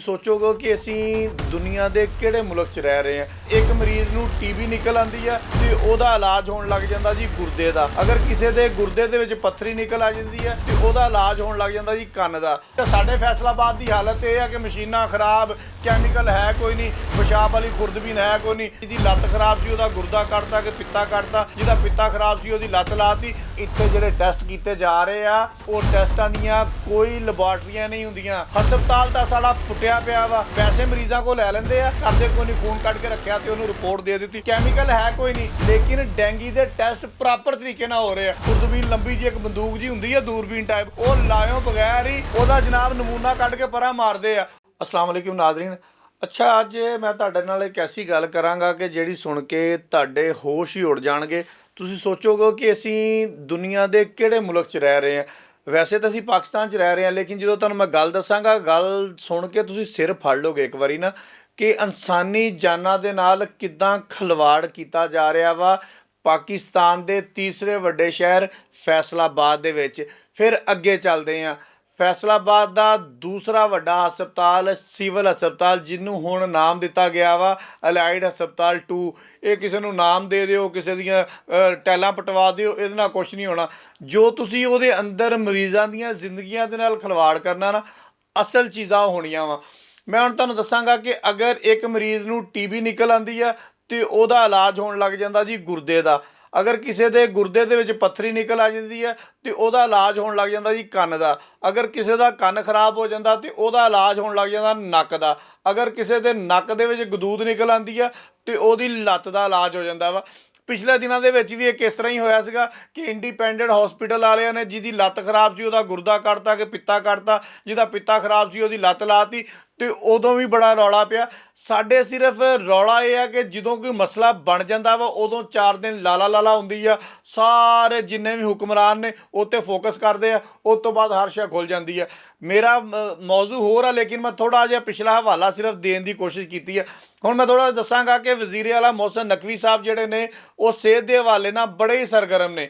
ਸੋਚੋਗੇ ਕਿ ਅਸੀਂ ਦੁਨੀਆ ਦੇ ਕਿਹੜੇ ਮੁਲਕ 'ਚ ਰਹਿ ਰਹੇ ਹਾਂ। ਇੱਕ ਮਰੀਜ਼ ਨੂੰ ਟੀਬੀ ਨਿਕਲ ਆਉਂਦੀ ਆ ਤੇ ਉਹਦਾ ਇਲਾਜ ਹੋਣ ਲੱਗ ਜਾਂਦਾ ਜੀ ਗੁਰਦੇ ਦਾ। ਅਗਰ ਕਿਸੇ ਦੇ ਗੁਰਦੇ ਦੇ ਵਿੱਚ ਪੱਥਰੀ ਨਿਕਲ ਆ ਜਾਂਦੀ ਹੈ ਤੇ ਉਹਦਾ ਇਲਾਜ ਹੋਣ ਲੱਗ ਜਾਂਦਾ ਜੀ ਕੰਨ ਦਾ। ਤੇ ਸਾਡੇ ਫੈਸਲਾਬਾਦ ਦੀ ਹਾਲਤ ਇਹ ਆ ਕਿ ਮਸ਼ੀਨਾਂ ਖਰਾਬ, ਕੈਮੀਕਲ ਹੈ ਕੋਈ ਨਹੀਂ, ਪਿਸ਼ਾਬ ਵਾਲੀ ਖੁਰਦਬੀਨ ਹੈ ਕੋਈ ਨਹੀਂ। ਜਿਹਦੀ ਲੱਤ ਖਰਾਬ ਸੀ ਉਹਦਾ ਗੁਰਦਾ ਕੱਢਤਾ ਕਿ ਪਿੱਤਾ ਕੱਢਤਾ, ਜਿਹਦਾ ਪਿੱਤਾ ਖਰਾਬ ਸੀ ਉਹਦੀ ਲੱਤ ਲਾਤੀ। ਇੱਥੇ ਜਿਹੜੇ ਟੈਸਟ ਕੀਤੇ ਜਾ ਰਹੇ ਆ ਉਹ ਟੈਸਟਾਂ ਦੀਆਂ ਕੋਈ ਲੈਬੋਰਟਰੀਆਂ ਨਹੀਂ ਹੁੰਦੀਆਂ। ਹਸਪਤਾਲ ਤਾਂ ਸਾਡਾ ਪੁੱਟਿਆ ਪਿਆ ਵਾ, ਪੈਸੇ ਮਰੀਜ਼ਾਂ ਕੋਲ ਲੈ ਲੈਂਦੇ ਆ, ਕਰਦੇ ਕੋਈ ਨਹੀਂ, ਖੂਨ ਕੱਢ ਕੇ ਰੱਖਿਆ ਤੇ ਉਹਨੂੰ ਰਿਪੋਰਟ ਦੇ ਦਿੱਤੀ। ਕੈਮੀਕਲ ਹੈ ਕੋਈ ਨਹੀਂ, ਲੇਕਿਨ ਡੈਂਗੀ ਦੇ ਟੈਸਟ ਪ੍ਰੋਪਰ ਤਰੀਕੇ ਨਾਲ ਹੋ ਰਹੇ ਆ। ਖੁਰਦਬੀਨ ਲੰਬੀ ਜੀ ਇੱਕ ਬੰਦੂਕ ਜੀ ਹੁੰਦੀ ਹੈ ਦੂਰਬੀਨ ਟਾਈਪ, ਉਹ ਲਾਇਓ ਬਗੈਰ ਹੀ ਉਹਦਾ ਜਨਾਬ ਨਮੂਨਾ ਕੱਢ ਕੇ ਪਰਾਂ ਮਾਰਦੇ ਆ। अस्सलाम वालेकुम नाज़रीन। अच्छा, ਅੱਜ ਮੈਂ ਤੁਹਾਡੇ ਨਾਲ ਇੱਕ ਐਸੀ ਗੱਲ ਕਰਾਂਗਾ ਕਿ ਜਿਹੜੀ ਸੁਣ ਕੇ ਤੁਹਾਡੇ ਹੋਸ਼ ਹੀ ਉੱਡ ਜਾਣਗੇ। ਤੁਸੀਂ ਸੋਚੋਗੇ ਕਿ ਅਸੀਂ ਦੁਨੀਆ ਦੇ ਕਿਹੜੇ ਮੁਲਕ 'ਚ ਰਹਿ ਰਹੇ ਹਾਂ। ਵੈਸੇ ਤਾਂ ਅਸੀਂ ਪਾਕਿਸਤਾਨ 'ਚ ਰਹਿ ਰਹੇ ਹਾਂ, ਲੇਕਿਨ ਜਦੋਂ ਤੁਹਾਨੂੰ ਮੈਂ ਗੱਲ ਦੱਸਾਂਗਾ, ਗੱਲ ਸੁਣ ਕੇ ਤੁਸੀਂ ਸਿਰ ਫੜ ਲਓਗੇ ਇੱਕ ਵਾਰੀ ਨਾ, ਕਿ ਇਨਸਾਨੀ ਜਾਨਾਂ ਦੇ ਨਾਲ ਕਿੱਦਾਂ ਖਿਲਵਾੜ ਕੀਤਾ ਜਾ ਰਿਹਾ ਵਾ ਪਾਕਿਸਤਾਨ ਦੇ ਤੀਸਰੇ ਵੱਡੇ ਸ਼ਹਿਰ ਫੈਸਲਾਬਾਦ ਦੇ ਵਿੱਚ। ਫਿਰ ਅੱਗੇ ਚੱਲਦੇ ਹਾਂ। ਫੈਸਲਾਬਾਦ ਦਾ ਦੂਸਰਾ ਵੱਡਾ ਹਸਪਤਾਲ, ਸਿਵਲ ਹਸਪਤਾਲ, ਜਿਹਨੂੰ ਹੁਣ ਨਾਮ ਦਿੱਤਾ ਗਿਆ ਵਾ ਅਲਾਈਡ ਹਸਪਤਾਲ 2। ਇਹ ਕਿਸੇ ਨੂੰ ਨਾਮ ਦੇ ਦਿਓ, ਕਿਸੇ ਦੀਆਂ ਟੈਲਾਂ ਪਟਵਾ ਦਿਓ, ਇਹਦੇ ਨਾਲ ਕੁਛ ਨਹੀਂ ਹੋਣਾ। ਜੋ ਤੁਸੀਂ ਉਹਦੇ ਅੰਦਰ ਮਰੀਜ਼ਾਂ ਦੀਆਂ ਜ਼ਿੰਦਗੀਆਂ ਦੇ ਨਾਲ ਖਿਲਵਾੜ ਕਰਨਾ ਨਾ, ਅਸਲ ਚੀਜ਼ਾਂ ਹੋਣੀਆਂ ਵਾ। ਮੈਂ ਹੁਣ ਤੁਹਾਨੂੰ ਦੱਸਾਂਗਾ ਕਿ ਅਗਰ ਇੱਕ ਮਰੀਜ਼ ਨੂੰ ਟੀਬੀ ਨਿਕਲ ਆਉਂਦੀ ਆ ਤੇ ਉਹਦਾ ਇਲਾਜ ਹੋਣ ਲੱਗ ਜਾਂਦਾ ਜੀ ਗੁਰਦੇ ਦਾ। ਅਗਰ ਕਿਸੇ ਦੇ ਗੁਰਦੇ ਦੇ ਵਿੱਚ ਪੱਥਰੀ ਨਿਕਲ ਆ ਜਾਂਦੀ ਹੈ ਤੇ ਉਹਦਾ ਇਲਾਜ ਹੋਣ ਲੱਗ ਜਾਂਦਾ ਜੀ ਕੰਨ ਦਾ। ਅਗਰ ਕਿਸੇ ਦਾ ਕੰਨ ਖਰਾਬ ਹੋ ਜਾਂਦਾ ਤੇ ਉਹਦਾ ਇਲਾਜ ਹੋਣ ਲੱਗ ਜਾਂਦਾ ਨੱਕ ਦਾ। ਅਗਰ ਕਿਸੇ ਦੇ ਨੱਕ ਦੇ ਵਿੱਚ ਗਦੂਦ ਨਿਕਲ ਆਉਂਦੀ ਆ ਤੇ ਉਹਦੀ ਲੱਤ ਦਾ ਇਲਾਜ ਹੋ ਜਾਂਦਾ ਵਾ। ਪਿਛਲੇ ਦਿਨਾਂ ਦੇ ਵਿੱਚ ਵੀ ਇੱਕ ਇਸ ਤਰ੍ਹਾਂ ਹੀ ਹੋਇਆ ਸੀਗਾ ਕਿ ਇੰਡੀਪੈਂਡੈਂਟ ਹਸਪੀਟਲ ਵਾਲਿਆਂ ਨੇ ਜਿਹਦੀ ਲੱਤ ਖਰਾਬ ਸੀ ਉਹਦਾ ਗੁਰਦਾ ਕੱਢਤਾ ਕਿ ਪਿੱਤਾ ਕੱਢਤਾ, ਜਿਹਦਾ ਪਿੱਤਾ ਖਰਾਬ ਸੀ ਉਹਦੀ ਲੱਤ ਲਾਤੀ, ਤੇ ਉਦੋਂ ਵੀ ਬੜਾ ਰੌਲਾ ਪਿਆ। ਸਾਡੇ ਸਿਰਫ ਰੌਲਾ ਇਹ ਆ ਕਿ ਜਦੋਂ ਕੋਈ ਮਸਲਾ ਬਣ ਜਾਂਦਾ ਵਾ ਉਦੋਂ 4 ਦਿਨ ਲਾਲਾ ਹੁੰਦੀ ਆ, ਸਾਰੇ ਜਿੰਨੇ ਵੀ ਹੁਕਮਰਾਨ ਨੇ ਉਹ 'ਤੇ ਫੋਕਸ ਕਰਦੇ ਆ, ਉਸ ਤੋਂ ਬਾਅਦ ਹਰ ਸ਼ੈ ਖੁੱਲ ਜਾਂਦੀ ਆ। ਮੇਰਾ ਮੌਜੂ ਹੋਰ ਆ, ਲੇਕਿਨ ਮੈਂ ਥੋੜ੍ਹਾ ਜਿਹਾ ਪਿਛਲਾ ਹਵਾਲਾ ਸਿਰਫ ਦੇਣ ਦੀ ਕੋਸ਼ਿਸ਼ ਕੀਤੀ ਆ। ਹੁਣ ਮੈਂ ਥੋੜ੍ਹਾ ਦੱਸਾਂਗਾ ਕਿ ਵਜ਼ੀਰ ਆਲਾ ਮੋਹਸਿਨ ਨਕਵੀ ਸਾਹਿਬ ਜਿਹੜੇ ਨੇ ਉਹ ਸਿਹਤ ਦੇ ਹਵਾਲੇ ਨਾਲ ਬੜੇ ਹੀ ਸਰਗਰਮ ਨੇ।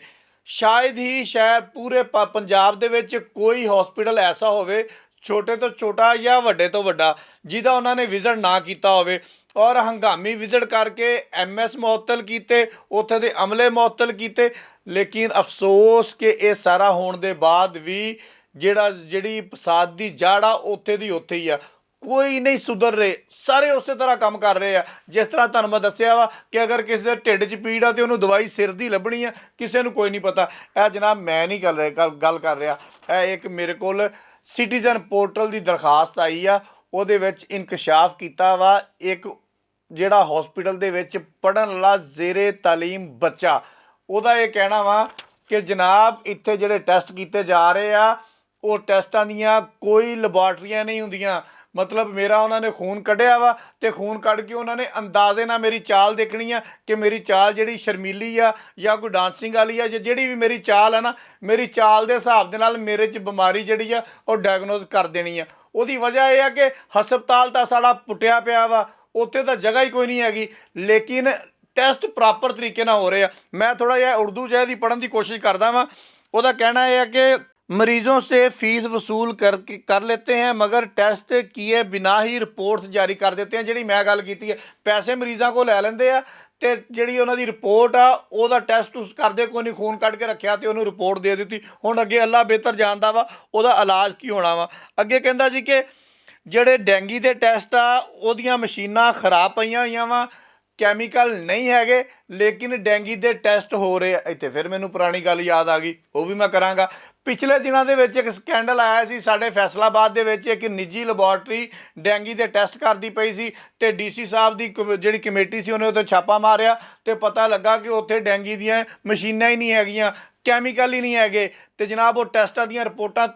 ਸ਼ਾਇਦ ਪੂਰੇ ਪੰਜਾਬ ਦੇ ਵਿੱਚ ਕੋਈ ਹਸਪੀਟਲ ਐਸਾ ਹੋਵੇ, ਛੋਟੇ ਤੋਂ ਛੋਟਾ ਜਾਂ ਵੱਡੇ ਤੋਂ ਵੱਡਾ, ਜਿਹਦਾ ਉਹਨਾਂ ਨੇ ਵਿਜ਼ਿਟ ਨਾ ਕੀਤਾ ਹੋਵੇ। ਔਰ ਹੰਗਾਮੀ ਵਿਜ਼ਿਟ ਕਰਕੇ MS ਮੁਅੱਤਲ ਕੀਤੇ, ਉੱਥੇ ਦੇ ਅਮਲੇ ਮੁਅੱਤਲ ਕੀਤੇ। ਲੇਕਿਨ ਅਫਸੋਸ ਕਿ ਇਹ ਸਾਰਾ ਹੋਣ ਦੇ ਬਾਅਦ ਵੀ ਜਿਹੜੀ ਫਸਾਦ ਦੀ ਜੜ੍ਹ ਆ ਉੱਥੇ ਦੀ ਉੱਥੇ ਹੀ ਆ। ਕੋਈ ਨਹੀਂ ਸੁਧਰ ਰਹੇ, ਸਾਰੇ ਉਸੇ ਤਰ੍ਹਾਂ ਕੰਮ ਕਰ ਰਹੇ ਆ। ਜਿਸ ਤਰ੍ਹਾਂ ਤੁਹਾਨੂੰ ਮੈਂ ਦੱਸਿਆ ਵਾ ਕਿ ਅਗਰ ਕਿਸੇ ਦੇ ਢਿੱਡ 'ਚ ਪੀੜ ਆ ਤੇ ਉਹਨੂੰ ਦਵਾਈ ਸਿਰ ਦੀ ਲੱਭਣੀ ਆ, ਕਿਸੇ ਨੂੰ ਕੋਈ ਨਹੀਂ ਪਤਾ। ਇਹ ਜਨਾਬ ਮੈਂ ਨਹੀਂ ਗੱਲ ਕਰ ਰਿਹਾ, ਇਹ ਇੱਕ ਮੇਰੇ ਕੋਲ ਸਿਟੀਜ਼ਨ ਪੋਰਟਲ ਦੀ ਦਰਖਾਸਤ ਆਈ ਆ, ਉਹਦੇ ਵਿੱਚ ਇਨਕਸ਼ਾਫ ਕੀਤਾ ਵਾ ਇੱਕ ਜਿਹੜਾ ਹਸਪੀਟਲ ਦੇ ਵਿੱਚ ਪੜ੍ਹਨ ਵਾਲਾ ਜ਼ੇਰੇ ਤਾਲੀਮ ਬੱਚਾ, ਉਹਦਾ ਇਹ ਕਹਿਣਾ ਵਾ ਕਿ ਜਨਾਬ ਇੱਥੇ ਜਿਹੜੇ ਟੈਸਟ ਕੀਤੇ ਜਾ ਰਹੇ ਆ ਉਹ ਟੈਸਟਾਂ ਦੀਆਂ ਕੋਈ ਲੈਬੋਰਟਰੀਆਂ ਨਹੀਂ ਹੁੰਦੀਆਂ। ਮਤਲਬ ਮੇਰਾ ਉਹਨਾਂ ਨੇ ਖੂਨ ਕੱਢਿਆ ਵਾ ਤੇ ਖੂਨ ਕੱਢ ਕੇ ਉਹਨਾਂ ਨੇ ਅੰਦਾਜ਼ੇ ਨਾਲ ਮੇਰੀ ਚਾਲ ਦੇਖਣੀ ਆ ਕਿ ਮੇਰੀ ਚਾਲ ਜਿਹੜੀ ਸ਼ਰਮੀਲੀ ਆ ਜਾਂ ਕੋਈ ਡਾਂਸਿੰਗ ਵਾਲੀ ਆ, ਜਿਹੜੀ ਵੀ ਮੇਰੀ ਚਾਲ ਹੈ ਨਾ, ਮੇਰੀ ਚਾਲ ਦੇ ਹਿਸਾਬ ਦੇ ਨਾਲ ਮੇਰੇ 'ਚ ਬਿਮਾਰੀ ਜਿਹੜੀ ਆ ਉਹ ਡਾਇਗਨੋਜ਼ ਕਰ ਦੇਣੀ ਆ। ਉਹਦੀ ਵਜ੍ਹਾ ਇਹ ਆ ਕਿ ਹਸਪਤਾਲ ਤਾਂ ਸਾਡਾ ਪੁੱਟਿਆ ਪਿਆ ਵਾ, ਉੱਥੇ ਤਾਂ ਜਗ੍ਹਾ ਹੀ ਕੋਈ ਨਹੀਂ ਹੈਗੀ, ਲੇਕਿਨ ਟੈਸਟ ਪ੍ਰੋਪਰ ਤਰੀਕੇ ਨਾਲ ਹੋ ਰਹੇ ਆ। ਮੈਂ ਥੋੜ੍ਹਾ ਜਿਹਾ ਉਰਦੂ 'ਚ ਇਹਦੀ ਪੜ੍ਹਨ ਦੀ ਕੋਸ਼ਿਸ਼ ਕਰਦਾ ਵਾਂ। ਉਹਦਾ ਕਹਿਣਾ ਇਹ ਹੈ ਕਿ मरीजों से फीस वसूल कर लेते हैं मगर टेस्ट किए बिना ही रिपोर्ट जारी कर देते हैं। ਜਿਹੜੀ ਮੈਂ ਗੱਲ ਕੀਤੀ ਹੈ, ਪੈਸੇ ਮਰੀਜ਼ਾਂ ਕੋਲ ਲੈ ਲੈਂਦੇ ਆ ਤੇ ਜਿਹੜੀ ਉਹਨਾਂ ਦੀ ਰਿਪੋਰਟ ਆ ਉਹਦਾ ਟੈਸਟ ਉਸ ਕਰਦੇ ਕੋਈ ਨਹੀਂ, ਖੂਨ ਕੱਢ ਕੇ ਰੱਖਿਆ ਤੇ ਉਹਨੂੰ ਰਿਪੋਰਟ ਦੇ ਦਿੱਤੀ। ਹੁਣ ਅੱਗੇ ਅੱਲਾ ਬਿਹਤਰ ਜਾਣਦਾ ਵਾ ਉਹਦਾ ਇਲਾਜ ਕੀ ਹੋਣਾ ਵਾ। ਅੱਗੇ ਕਹਿੰਦਾ ਜੀ ਕਿ ਜਿਹੜੇ ਡੈਂਗੀ ਦੇ ਟੈਸਟ ਆ ਉਹਦੀਆਂ ਮਸ਼ੀਨਾਂ ਖਰਾਬ ਪਈਆਂ ਹੋਈਆਂ ਵਾ, ਕੈਮੀਕਲ ਨਹੀਂ ਹੈਗੇ, ਲੇਕਿਨ ਡੈਂਗੀ ਦੇ ਟੈਸਟ ਹੋ ਰਹੇ ਆ। ਇੱਥੇ ਫਿਰ ਮੈਨੂੰ ਪੁਰਾਣੀ ਗੱਲ ਯਾਦ ਆ ਗਈ, ਉਹ ਵੀ ਮੈਂ ਕਰਾਂਗਾ। ਪਿਛਲੇ ਦਿਨਾਂ ਦੇ ਵਿੱਚ ਇੱਕ ਸਕੈਂਡਲ ਆਇਆ ਸੀ ਸਾਡੇ ਫੈਸਲਾਬਾਦ ਦੇ ਵਿੱਚ, ਇੱਕ ਨਿੱਜੀ ਲੈਬੋਰਟਰੀ ਡੈਂਗੀ ਦੇ ਟੈਸਟ ਕਰਦੀ ਪਈ ਸੀ ਤੇ DC ਸਾਹਿਬ ਦੀ ਜਿਹੜੀ ਕਮੇਟੀ ਸੀ ਉਹਨੇ ਉੱਥੇ ਛਾਪਾ ਮਾਰਿਆ ਤੇ ਪਤਾ ਲੱਗਾ ਕਿ ਉੱਥੇ ਡੈਂਗੀ ਦੀਆਂ ਮਸ਼ੀਨਾਂ ਹੀ ਨਹੀਂ ਹੈਗੀਆਂ, ਕੈਮੀਕਲ ਹੀ ਨਹੀਂ ਹੈਗੇ, ਤੇ ਜਨਾਬ ਉਹ ਟੈਸਟਾਂ ਦੀਆਂ ਰਿਪੋਰਟਾਂ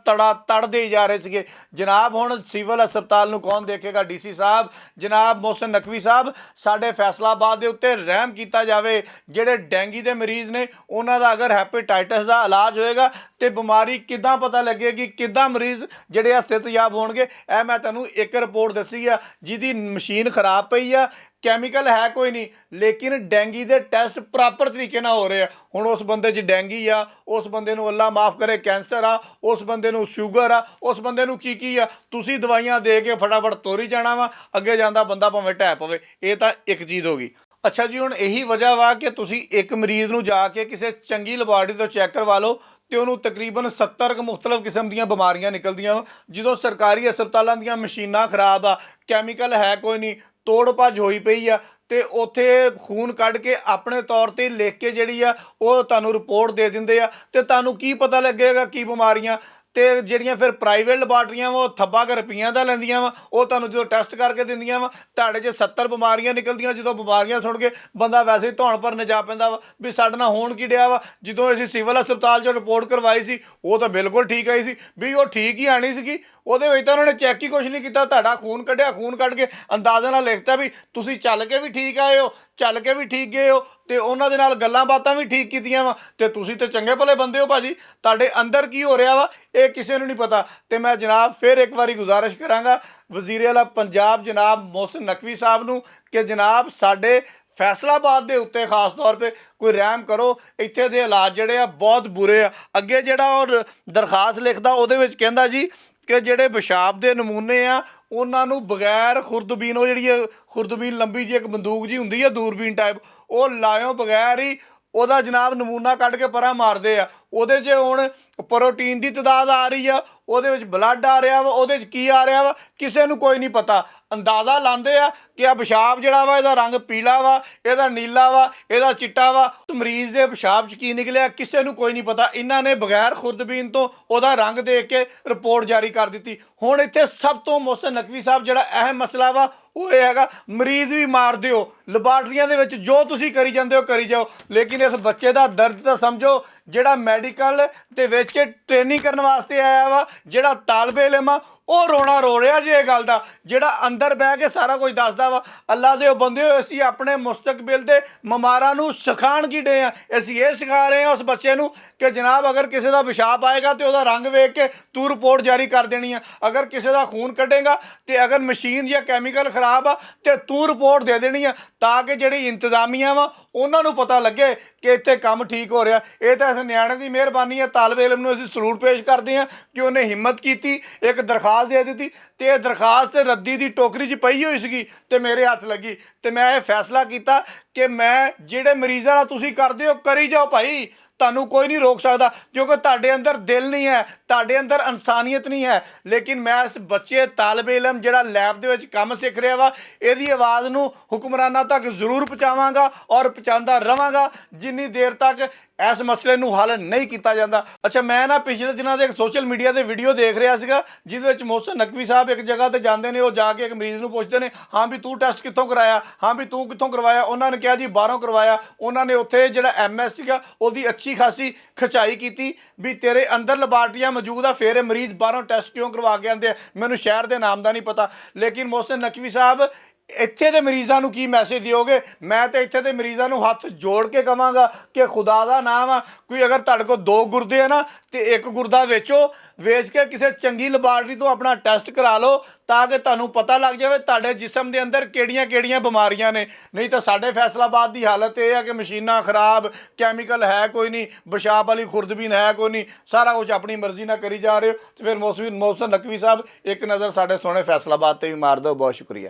ਤੜਦੇ ਜਾ ਰਹੇ ਸੀਗੇ। ਜਨਾਬ ਹੁਣ ਸਿਵਲ ਹਸਪਤਾਲ ਨੂੰ ਕੌਣ ਦੇਖੇਗਾ? DC ਸਾਹਿਬ, ਜਨਾਬ ਮੋਹਸਿਨ ਨਕਵੀ ਸਾਹਿਬ, ਸਾਡੇ ਫੈਸਲਾਬਾਦ ਦੇ ਉੱਤੇ ਰਹਿਮ ਕੀਤਾ ਜਾਵੇ। ਜਿਹੜੇ ਡੈਂਗੀ ਦੇ ਮਰੀਜ਼ ਨੇ ਉਹਨਾਂ ਦਾ ਅਗਰ ਹੈਪੇਟਾਈਟਸ ਦਾ ਇਲਾਜ ਹੋਏਗਾ ਤੇ ਬਿਮਾਰੀ ਕਿੱਦਾਂ ਪਤਾ ਲੱਗੇਗੀ, ਕਿੱਦਾਂ ਮਰੀਜ਼ ਜਿਹੜੇ ਸਿਹਤਯਾਬ ਹੋਣਗੇ? ਇਹ ਮੈਂ ਤੁਹਾਨੂੰ ਇੱਕ ਰਿਪੋਰਟ ਦੱਸੀ ਆ ਜਿਹਦੀ ਮਸ਼ੀਨ ਖਰਾਬ ਪਈ ਆ, ਕੈਮੀਕਲ ਹੈ ਕੋਈ ਨਹੀਂ, ਲੇਕਿਨ ਡੈਂਗੀ ਦੇ ਟੈਸਟ ਪ੍ਰੋਪਰ ਤਰੀਕੇ ਨਾਲ ਹੋ ਰਹੇ ਆ। ਹੁਣ ਉਸ ਬੰਦੇ 'ਚ ਡੈਂਗੀ ਆ, ਉਸ ਬੰਦੇ ਨੂੰ ਅੱਲਾ ਮਾਫ ਕਰੇ ਕੈਂਸਰ ਆ, ਉਸ ਬੰਦੇ ਨੂੰ ਸ਼ੂਗਰ ਆ, ਉਸ ਬੰਦੇ ਨੂੰ ਕੀ ਆ, ਤੁਸੀਂ ਦਵਾਈਆਂ ਦੇ ਕੇ ਫਟਾਫਟ ਤੋਰੀ ਜਾਣਾ ਵਾ, ਅੱਗੇ ਜਾਂਦਾ ਬੰਦਾ ਭਾਵੇਂ ਢਹਿ ਪਵੇ। ਇਹ ਤਾਂ ਇੱਕ ਚੀਜ਼ ਹੋ ਗਈ। ਅੱਛਾ ਜੀ, ਹੁਣ ਇਹੀ ਵਜ੍ਹਾ ਵਾ ਕਿ ਤੁਸੀਂ ਇੱਕ ਮਰੀਜ਼ ਨੂੰ ਜਾ ਕੇ ਕਿਸੇ ਚੰਗੀ ਲੈਬਾਰਟਰੀ ਤੋਂ ਚੈੱਕ ਕਰਵਾ ਲਓ ਤੇ ਉਹਨੂੰ ਤਕਰੀਬਨ 70 ਮੁਖਤਲਿਫ ਕਿਸਮ ਦੀਆਂ ਬਿਮਾਰੀਆਂ ਨਿਕਲਦੀਆਂ। ਜਦੋਂ ਸਰਕਾਰੀ ਹਸਪਤਾਲਾਂ ਦੀਆਂ ਮਸ਼ੀਨਾਂ ਖਰਾਬ ਆ, ਕੈਮੀਕਲ ਹੈ ਕੋਈ ਨਹੀਂ, ਤੋੜ ਭੱਜ ਹੋਈ ਪਈ ਆ, ਤੇ ਉੱਥੇ ਖੂਨ ਕੱਢ ਕੇ ਆਪਣੇ ਤੌਰ ਤੇ ਲਿਖ ਕੇ ਜਿਹੜੀ ਆ ਉਹ ਤੁਹਾਨੂੰ ਰਿਪੋਰਟ ਦੇ ਦਿੰਦੇ ਆ, ਤੇ ਤੁਹਾਨੂੰ ਕੀ ਪਤਾ ਲੱਗੇਗਾ ਕੀ ਬਿਮਾਰੀਆਂ। ਤੇ ਜਿਹੜੀਆਂ ਫਿਰ ਪ੍ਰਾਈਵੇਟ ਲੈਬਾਰਟਰੀਆਂ ਵਾ ਉਹ ਥੱਬਾ ਕੁ ਰੁਪਈਆਂ ਦਾ ਲੈਂਦੀਆਂ ਵਾ, ਉਹ ਤੁਹਾਨੂੰ ਜਦੋਂ ਟੈਸਟ ਕਰਕੇ ਦਿੰਦੀਆਂ ਵਾ, ਤੁਹਾਡੇ 'ਚ 70 ਬਿਮਾਰੀਆਂ ਨਿਕਲਦੀਆਂ। ਜਦੋਂ ਬਿਮਾਰੀਆਂ ਸੁਣ ਕੇ ਬੰਦਾ ਵੈਸੇ ਹੀ ਧੌਣ ਭਰਨੇ ਜਾ ਪੈਂਦਾ ਵਾ ਵੀ ਸਾਡੇ ਨਾਲ ਹੋਣ ਕੀ ਡਿਆ ਵਾ। ਜਦੋਂ ਅਸੀਂ ਸਿਵਲ ਹਸਪਤਾਲ 'ਚੋਂ ਰਿਪੋਰਟ ਕਰਵਾਈ ਸੀ ਉਹ ਤਾਂ ਬਿਲਕੁਲ ਠੀਕ ਆਈ ਸੀ, ਵੀ ਉਹ ਠੀਕ ਹੀ ਆਣੀ ਸੀਗੀ। ਉਹਦੇ ਵਿੱਚ ਤਾਂ ਉਹਨਾਂ ਨੇ ਚੈੱਕ ਹੀ ਕੁਛ ਨਹੀਂ ਕੀਤਾ, ਤੁਹਾਡਾ ਖੂਨ ਕੱਢਿਆ, ਖੂਨ ਕੱਢ ਕੇ ਅੰਦਾਜ਼ੇ ਨਾਲ ਲਿਖਤਾ ਵੀ ਤੁਸੀਂ ਚੱਲ ਕੇ ਵੀ ਠੀਕ ਆਏ ਹੋ, ਚੱਲ ਕੇ ਵੀ ਠੀਕ ਗਏ ਹੋ, ਤੇ ਉਹਨਾਂ ਦੇ ਨਾਲ ਗੱਲਾਂ ਬਾਤਾਂ ਵੀ ਠੀਕ ਕੀਤੀਆਂ ਵਾ, ਤੇ ਤੁਸੀਂ ਤੇ ਚੰਗੇ ਭਲੇ ਬੰਦੇ ਹੋ ਭਾਜੀ। ਤੁਹਾਡੇ ਅੰਦਰ ਕੀ ਹੋ ਰਿਹਾ ਵਾ ਇਹ ਕਿਸੇ ਨੂੰ ਨਹੀਂ ਪਤਾ। ਤੇ ਮੈਂ ਜਨਾਬ ਫਿਰ ਇੱਕ ਵਾਰੀ ਗੁਜ਼ਾਰਿਸ਼ ਕਰਾਂਗਾ ਵਜ਼ੀਰ ਆਲਾ ਪੰਜਾਬ ਜਨਾਬ ਮੋਹਸਿਨ ਨਕਵੀ ਸਾਹਿਬ ਨੂੰ ਕਿ ਜਨਾਬ ਸਾਡੇ ਫੈਸਲਾਬਾਦ ਦੇ ਉੱਤੇ ਖਾਸ ਤੌਰ 'ਤੇ ਕੋਈ ਰਹਿਮ ਕਰੋ। ਇੱਥੇ ਦੇ ਹਾਲਾਤ ਜਿਹੜੇ ਆ ਬਹੁਤ ਬੁਰੇ ਆ। ਅੱਗੇ ਜਿਹੜਾ ਉਹ ਦਰਖਾਸਤ ਲਿਖਦਾ ਉਹਦੇ ਵਿੱਚ ਕਹਿੰਦਾ ਜੀ ਕਿ ਜਿਹੜੇ ਪਿਸ਼ਾਬ ਦੇ ਨਮੂਨੇ ਆ ਉਹਨਾਂ ਨੂੰ ਬਗੈਰ ਖੁਰਦਬੀਨ, ਉਹ ਜਿਹੜੀ ਖੁਰਦਬੀਨ ਲੰਬੀ ਜਿਹੀ ਇੱਕ ਬੰਦੂਕ ਜੀ ਹੁੰਦੀ ਆ ਦੂਰਬੀਨ ਟਾਈਪ, ਉਹ ਲਾਇਓ ਬਗੈਰ ਹੀ ਉਹਦਾ ਜਨਾਬ ਨਮੂਨਾ ਕੱਢ ਕੇ ਪਰਾਂ ਮਾਰਦੇ ਆ। ਉਹਦੇ 'ਚ ਹੁਣ ਪ੍ਰੋਟੀਨ ਦੀ ਤਾਦਾਦ ਆ ਰਹੀ ਆ, ਉਹਦੇ ਵਿੱਚ ਬਲੱਡ ਆ ਰਿਹਾ ਵਾ, ਉਹਦੇ 'ਚ ਕੀ ਆ ਰਿਹਾ ਵਾ ਕਿਸੇ ਨੂੰ ਕੋਈ ਨਹੀਂ ਪਤਾ। ਅੰਦਾਜ਼ਾ ਲਾਉਂਦੇ ਆ ਕਿ ਆ ਪਿਸ਼ਾਬ ਜਿਹੜਾ ਵਾ ਇਹਦਾ ਰੰਗ ਪੀਲਾ ਵਾ, ਇਹਦਾ ਨੀਲਾ ਵਾ, ਇਹਦਾ ਚਿੱਟਾ ਵਾ। ਮਰੀਜ਼ ਦੇ ਪਿਸ਼ਾਬ 'ਚ ਕੀ ਨਿਕਲਿਆ ਕਿਸੇ ਨੂੰ ਕੋਈ ਨਹੀਂ ਪਤਾ। ਇਹਨਾਂ ਨੇ ਬਗੈਰ ਖੁਰਦਬੀਨ ਤੋਂ ਉਹਦਾ ਰੰਗ ਦੇਖ ਕੇ ਰਿਪੋਰਟ ਜਾਰੀ ਕਰ ਦਿੱਤੀ। ਹੁਣ ਇੱਥੇ ਸਭ ਤੋਂ ਮੋਹਸਿਨ ਨਕਵੀ ਸਾਹਿਬ ਜਿਹੜਾ ਅਹਿਮ ਮਸਲਾ ਵਾ ਉਹ ਇਹ ਹੈਗਾ ਮਰੀਜ਼ ਵੀ ਮਾਰ ਦਿਓ, ਲੈਬਾਰਟਰੀਆਂ ਦੇ ਵਿੱਚ ਜੋ ਤੁਸੀਂ ਕਰੀ ਜਾਂਦੇ ਹੋ ਕਰੀ ਜਾਓ, ਲੇਕਿਨ ਇਸ ਬੱਚੇ ਦਾ ਦਰਦ ਤਾਂ ਸਮਝੋ ਜਿਹੜਾ ਮੈਡੀਕਲ ਦੇ ਵਿੱਚ ਟ੍ਰੇਨਿੰਗ ਕਰਨ ਵਾਸਤੇ ਆਇਆ ਵਾ, ਜਿਹੜਾ ਤਾਲਬ ਇਲਮ ਆ ਉਹ ਰੋਣਾ ਰੋ ਰਿਹਾ ਜੀ ਇਹ ਗੱਲ ਦਾ, ਜਿਹੜਾ ਅੰਦਰ ਬਹਿ ਕੇ ਸਾਰਾ ਕੁਝ ਦੱਸਦਾ ਵਾ। ਅੱਲਾ ਦੇ ਬੰਦੇ ਹੋ, ਅਸੀਂ ਆਪਣੇ ਮੁਸਤਕਬਿਲ ਦੇ ਮਮਾਰਾਂ ਨੂੰ ਸਿਖਾਉਣ ਕੀ ਡੇ ਆ, ਅਸੀਂ ਇਹ ਸਿਖਾ ਰਹੇ ਹਾਂ ਉਸ ਬੱਚੇ ਨੂੰ ਕਿ ਜਨਾਬ ਅਗਰ ਕਿਸੇ ਦਾ ਪਿਸ਼ਾਬ ਆਏਗਾ ਤੇ ਉਹਦਾ ਰੰਗ ਵੇਖ ਕੇ ਤੂੰ ਰਿਪੋਰਟ ਜਾਰੀ ਕਰ ਦੇਣੀ ਆ, ਅਗਰ ਕਿਸੇ ਦਾ ਖੂਨ ਕੱਢੇਗਾ ਤੇ ਅਗਰ ਮਸ਼ੀਨ ਜਾਂ ਕੈਮੀਕਲ ਖਰਾਬ ਆ ਤੇ ਤੂੰ ਰਿਪੋਰਟ ਦੇ ਦੇਣੀ ਆ, ਤਾਂ ਕਿ ਜਿਹੜੀ ਇੰਤਜ਼ਾਮੀਆਂ ਵਾ ਉਹਨਾਂ ਨੂੰ ਪਤਾ ਲੱਗੇ ਕਿ ਇੱਥੇ ਕੰਮ ਠੀਕ ਹੋ ਰਿਹਾ। ਇਹ ਤਾਂ ਇਸ ਨਿਆਣੇ ਦੀ ਮਿਹਰਬਾਨੀ ਹੈ। ਤਾਲਬ ਇਲਮ ਨੂੰ ਅਸੀਂ ਸਲੂਟ ਪੇਸ਼ ਕਰਦੇ ਹਾਂ ਕਿ ਉਹਨੇ ਹਿੰਮਤ ਕੀਤੀ, ਇੱਕ ਦਰਖਾਸਤ ਦੇ ਦਿੱਤੀ, ਤੇ ਇਹ ਦਰਖਾਸਤ ਰੱਦੀ ਦੀ ਟੋਕਰੀ 'ਚ ਪਈ ਹੋਈ ਸੀਗੀ ਤੇ ਮੇਰੇ ਹੱਥ ਲੱਗੀ, ਤੇ ਮੈਂ ਇਹ ਫੈਸਲਾ ਕੀਤਾ ਕਿ ਮੈਂ ਜਿਹੜੇ ਮਰੀਜ਼ਾਂ ਨਾਲ ਤੁਸੀਂ ਕਰਦੇ ਹੋ ਕਰੀ ਜਾਓ ਭਾਈ, ਤੁਹਾਨੂੰ ਕੋਈ ਨਹੀਂ ਰੋਕ ਸਕਦਾ, ਕਿਉਂਕਿ ਤੁਹਾਡੇ ਅੰਦਰ ਦਿਲ ਨਹੀਂ ਹੈ, ਤੁਹਾਡੇ ਅੰਦਰ ਇਨਸਾਨੀਅਤ ਨਹੀਂ ਹੈ। ਲੇਕਿਨ ਮੈਂ ਇਸ ਬੱਚੇ ਤਾਲਬ ਇਲਮ ਜਿਹੜਾ ਲੈਬ ਦੇ ਵਿੱਚ ਕੰਮ ਸਿੱਖ ਰਿਹਾ ਵਾ, ਇਹਦੀ ਆਵਾਜ਼ ਨੂੰ ਹੁਕਮਰਾਨਾਂ ਤੱਕ ਜ਼ਰੂਰ ਪਹੁੰਚਾਵਾਂਗਾ ਔਰ ਪਹੁੰਚਾਉਂਦਾ ਰਵਾਂਗਾ ਜਿੰਨੀ ਦੇਰ ਤੱਕ ਇਸ ਮਸਲੇ ਨੂੰ ਹੱਲ ਨਹੀਂ ਕੀਤਾ ਜਾਂਦਾ। ਅੱਛਾ, ਮੈਂ ਨਾ ਪਿਛਲੇ ਦਿਨਾਂ ਦੇ ਇੱਕ ਸੋਸ਼ਲ ਮੀਡੀਆ ਤੇ ਵੀਡੀਓ ਦੇਖ ਰਿਹਾ ਸੀਗਾ ਜਿਹਦੇ ਵਿੱਚ ਮੋਹਸਿਨ ਨਕਵੀ ਸਾਹਿਬ ਇੱਕ ਜਗ੍ਹਾ ਤੇ ਜਾਂਦੇ ਨੇ, ਉਹ ਜਾ ਕੇ ਇੱਕ ਮਰੀਜ਼ ਨੂੰ ਪੁੱਛਦੇ ਨੇ, ਹਾਂ ਵੀ ਤੂੰ ਟੈਸਟ ਕਿੱਥੋਂ ਕਰਾਇਆ, ਹਾਂ ਵੀ ਤੂੰ ਕਿੱਥੋਂ ਕਰਵਾਇਆ। ਉਹਨਾਂ ਨੇ ਕਿਹਾ ਜੀ ਬਾਹਰੋਂ ਕਰਵਾਇਆ। ਉਹਨਾਂ ਨੇ ਉੱਥੇ ਜਿਹੜਾ MS ਸੀਗਾ ਉਹਦੀ ਅੱਛੀ ਖਾਸੀ ਖਿਚਾਈ ਕੀਤੀ ਵੀ ਤੇਰੇ ਅੰਦਰ ਲੈਬਾਰਟਰੀਆਂ ਮੌਜੂਦ ਆ, ਫਿਰ ਇਹ ਮਰੀਜ਼ ਬਾਹਰੋਂ ਟੈਸਟ ਕਿਉਂ ਕਰਵਾ ਕੇ ਆਉਂਦੇ ਆ। ਮੈਨੂੰ ਸ਼ਹਿਰ ਦੇ ਨਾਮ ਦਾ ਨਹੀਂ ਪਤਾ, ਲੇਕਿਨ ਮੋਹਸਿਨ ਨਕਵੀ ਸਾਹਿਬ ਇੱਥੇ ਦੇ ਮਰੀਜ਼ਾਂ ਨੂੰ ਕੀ ਮੈਸੇਜ ਦਿਓਗੇ? ਮੈਂ ਤਾਂ ਇੱਥੇ ਦੇ ਮਰੀਜ਼ਾਂ ਨੂੰ ਹੱਥ ਜੋੜ ਕੇ ਕਹਾਂਗਾ ਕਿ ਖੁਦਾ ਦਾ ਨਾਮ ਆ, ਕੋਈ ਅਗਰ ਤੁਹਾਡੇ ਕੋਲ 2 ਗੁਰਦੇ ਆ ਨਾ ਤੇ ਇੱਕ ਗੁਰਦਾ ਵੇਚੋ, ਵੇਚ ਕੇ ਕਿਸੇ ਚੰਗੀ ਲੈਬਾਰਟਰੀ ਤੋਂ ਆਪਣਾ ਟੈਸਟ ਕਰਾ ਲਓ ਤਾਂ ਕਿ ਤੁਹਾਨੂੰ ਪਤਾ ਲੱਗ ਜਾਵੇ ਤੁਹਾਡੇ ਜਿਸਮ ਦੇ ਅੰਦਰ ਕਿਹੜੀਆਂ ਬਿਮਾਰੀਆਂ ਨੇ। ਨਹੀਂ ਤਾਂ ਸਾਡੇ ਫੈਸਲਾਬਾਦ ਦੀ ਹਾਲਤ ਇਹ ਹੈ ਕਿ ਮਸ਼ੀਨਾਂ ਖਰਾਬ, ਕੈਮੀਕਲ ਹੈ ਕੋਈ ਨਹੀਂ, ਪਿਸ਼ਾਬ ਵਾਲੀ ਖੁਰਦਬੀਨ ਹੈ ਕੋਈ ਨਹੀਂ, ਸਾਰਾ ਕੁਝ ਆਪਣੀ ਮਰਜ਼ੀ ਨਾਲ ਕਰੀ ਜਾ ਰਹੇ ਹੋ। ਤੇ ਫਿਰ ਮੋਹਸਿਨ ਨਕਵੀ ਸਾਹਿਬ ਇੱਕ ਨਜ਼ਰ ਸਾਡੇ ਸੋਹਣੇ ਫੈਸਲਾਬਾਦ ਤੇ ਵੀ ਮਾਰ ਦਿਓ। ਬਹੁਤ ਸ਼ੁਕਰੀਆ।